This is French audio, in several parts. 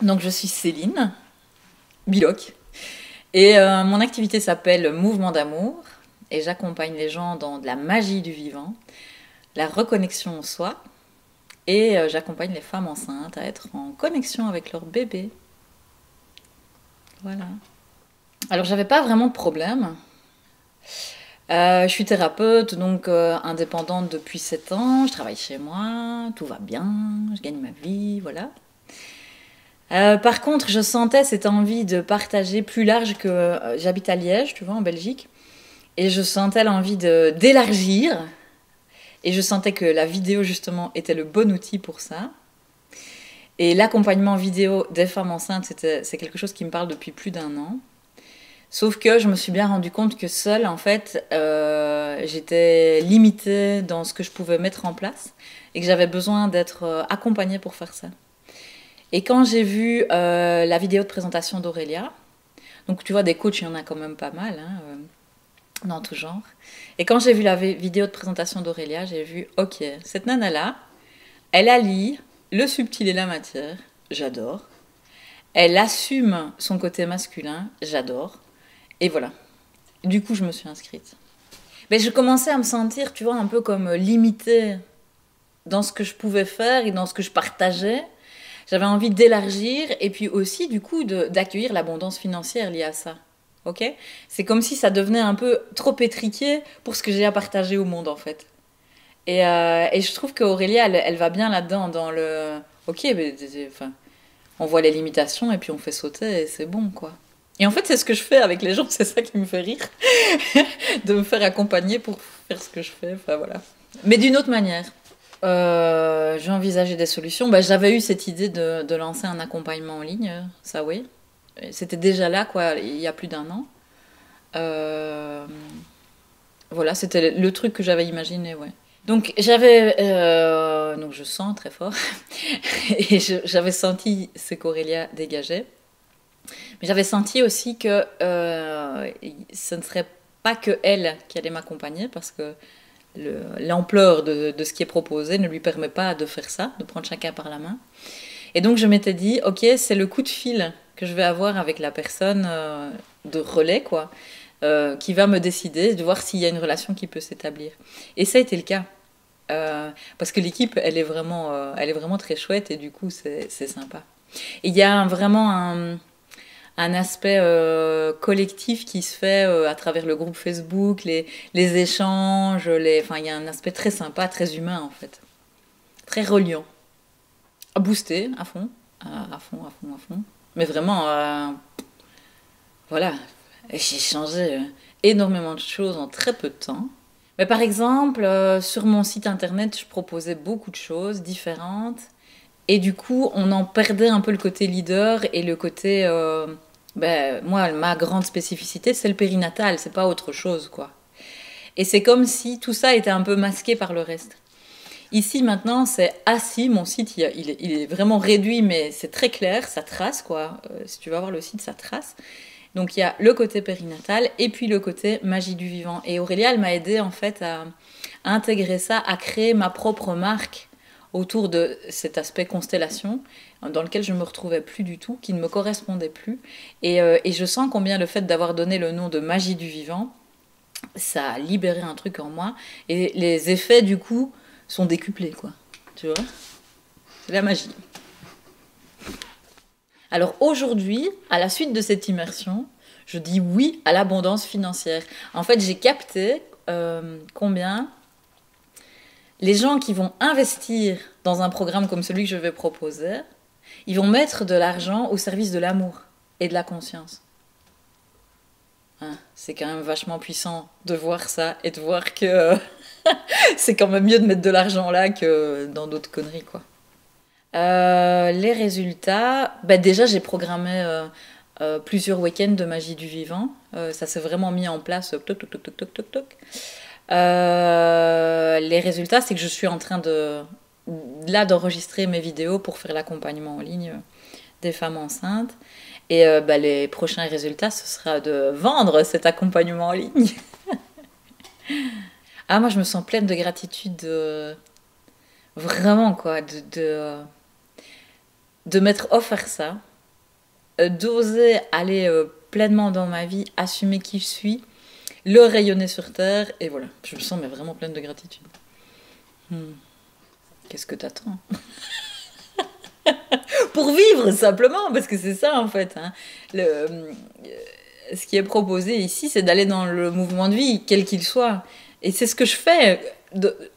Donc je suis Céline Biloc et mon activité s'appelle Mouvement d'amour et j'accompagne les gens dans de la magie du vivant, la reconnexion au soi et j'accompagne les femmes enceintes à être en connexion avec leur bébé. Voilà. Alors j'avais pas vraiment de problème. Je suis thérapeute, donc indépendante depuis 7 ans. Je travaille chez moi, tout va bien, je gagne ma vie, voilà. Par contre, je sentais cette envie de partager plus large que j'habite à Liège, tu vois, en Belgique, et je sentais l'envie de d'élargir, et je sentais que la vidéo justement était le bon outil pour ça. Et l'accompagnement vidéo des femmes enceintes, c'est quelque chose qui me parle depuis plus d'1 an. Sauf que je me suis bien rendu compte que seule, en fait, j'étais limitée dans ce que je pouvais mettre en place et que j'avais besoin d'être accompagnée pour faire ça. Et quand j'ai vu la vidéo de présentation d'Aurélia, donc tu vois, des coachs, il y en a quand même pas mal, hein, dans tout genre. Et quand j'ai vu la vidéo de présentation d'Aurélia, j'ai vu, ok, cette nana-là, elle allie le subtil et la matière, j'adore. Elle assume son côté masculin, j'adore. Et voilà. Du coup, je me suis inscrite. Mais je commençais à me sentir, tu vois, un peu comme limitée dans ce que je pouvais faire et dans ce que je partageais. J'avais envie d'élargir et puis aussi, du coup, d'accueillir l'abondance financière liée à ça. Ok? C'est comme si ça devenait un peu trop étriqué pour ce que j'ai à partager au monde, en fait. Et je trouve qu'Aurélia, elle va bien là-dedans, dans le... Ok, mais, enfin, on voit les limitations et puis on fait sauter et c'est bon, quoi. Et en fait, c'est ce que je fais avec les gens, c'est ça qui me fait rire. De me faire accompagner pour faire ce que je fais, enfin voilà. Mais d'une autre manière. J'ai envisagé des solutions. Bah, j'avais eu cette idée de lancer un accompagnement en ligne, ça oui. C'était déjà là, quoi, il y a plus d'1 an. Euh, voilà, c'était le truc que j'avais imaginé, ouais. Donc donc je sens très fort, et j'avais senti ce qu'Aurélia dégageait. Mais j'avais senti aussi que ce ne serait pas que elle qui allait m'accompagner parce que l'ampleur de ce qui est proposé ne lui permet pas de faire ça, de prendre chacun par la main. Et donc je m'étais dit, ok, c'est le coup de fil que je vais avoir avec la personne de relais, quoi, qui va me décider de voir s'il y a une relation qui peut s'établir. Et ça a été le cas. Parce que l'équipe, elle est vraiment très chouette et du coup, c'est sympa. Et il y a vraiment un aspect collectif qui se fait à travers le groupe Facebook, les échanges, enfin, il y a un aspect très sympa, très humain en fait. Très reliant. À booster à fond, à fond, à fond, à fond. Mais vraiment, voilà, j'ai changé énormément de choses en très peu de temps. Mais par exemple, sur mon site internet, je proposais beaucoup de choses différentes. Et du coup, on en perdait un peu le côté leader et le côté... ben, moi, ma grande spécificité, c'est le périnatal, c'est pas autre chose, quoi. Et c'est comme si tout ça était un peu masqué par le reste. Ici, maintenant, c'est assis, mon site, il est vraiment réduit, mais c'est très clair, ça trace, quoi. Si tu vas voir le site, ça trace. Donc, il y a le côté périnatal et puis le côté magie du vivant. Et Aurélia, elle m'a aidé, en fait, à intégrer ça, à créer ma propre marque autour de cet aspect constellation dans lequel je ne me retrouvais plus du tout, qui ne me correspondait plus. Et je sens combien le fait d'avoir donné le nom de magie du vivant, ça a libéré un truc en moi. Et les effets, du coup, sont décuplés, quoi. Tu vois? C'est la magie. Alors aujourd'hui, à la suite de cette immersion, je dis oui à l'abondance financière. En fait, j'ai capté combien les gens qui vont investir dans un programme comme celui que je vais proposer, ils vont mettre de l'argent au service de l'amour et de la conscience. Hein, c'est quand même vachement puissant de voir ça et de voir que c'est quand même mieux de mettre de l'argent là que dans d'autres conneries, quoi. Les résultats, bah déjà j'ai programmé plusieurs week-ends de magie du vivant. Ça s'est vraiment mis en place. Toc, toc, toc, toc, toc, toc, toc. Les résultats, c'est que je suis en train d'enregistrer mes vidéos pour faire l'accompagnement en ligne des femmes enceintes. Et bah, les prochains résultats, ce sera de vendre cet accompagnement en ligne. Ah, moi, je me sens pleine de gratitude, vraiment, quoi, de m'être offert ça. d'oser aller pleinement dans ma vie, assumer qui je suis, le rayonner sur Terre, et voilà. Je me sens mais vraiment pleine de gratitude. Qu'est-ce que t'attends? Pour vivre simplement, parce que c'est ça en fait. Hein. Ce qui est proposé ici, c'est d'aller dans le mouvement de vie, quel qu'il soit. Et c'est ce que je fais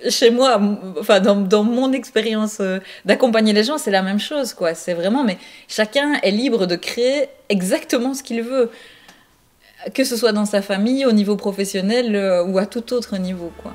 chez moi, enfin dans mon expérience d'accompagner les gens, c'est la même chose, quoi. C'est vraiment, mais chacun est libre de créer exactement ce qu'il veut, que ce soit dans sa famille, au niveau professionnel ou à tout autre niveau, quoi.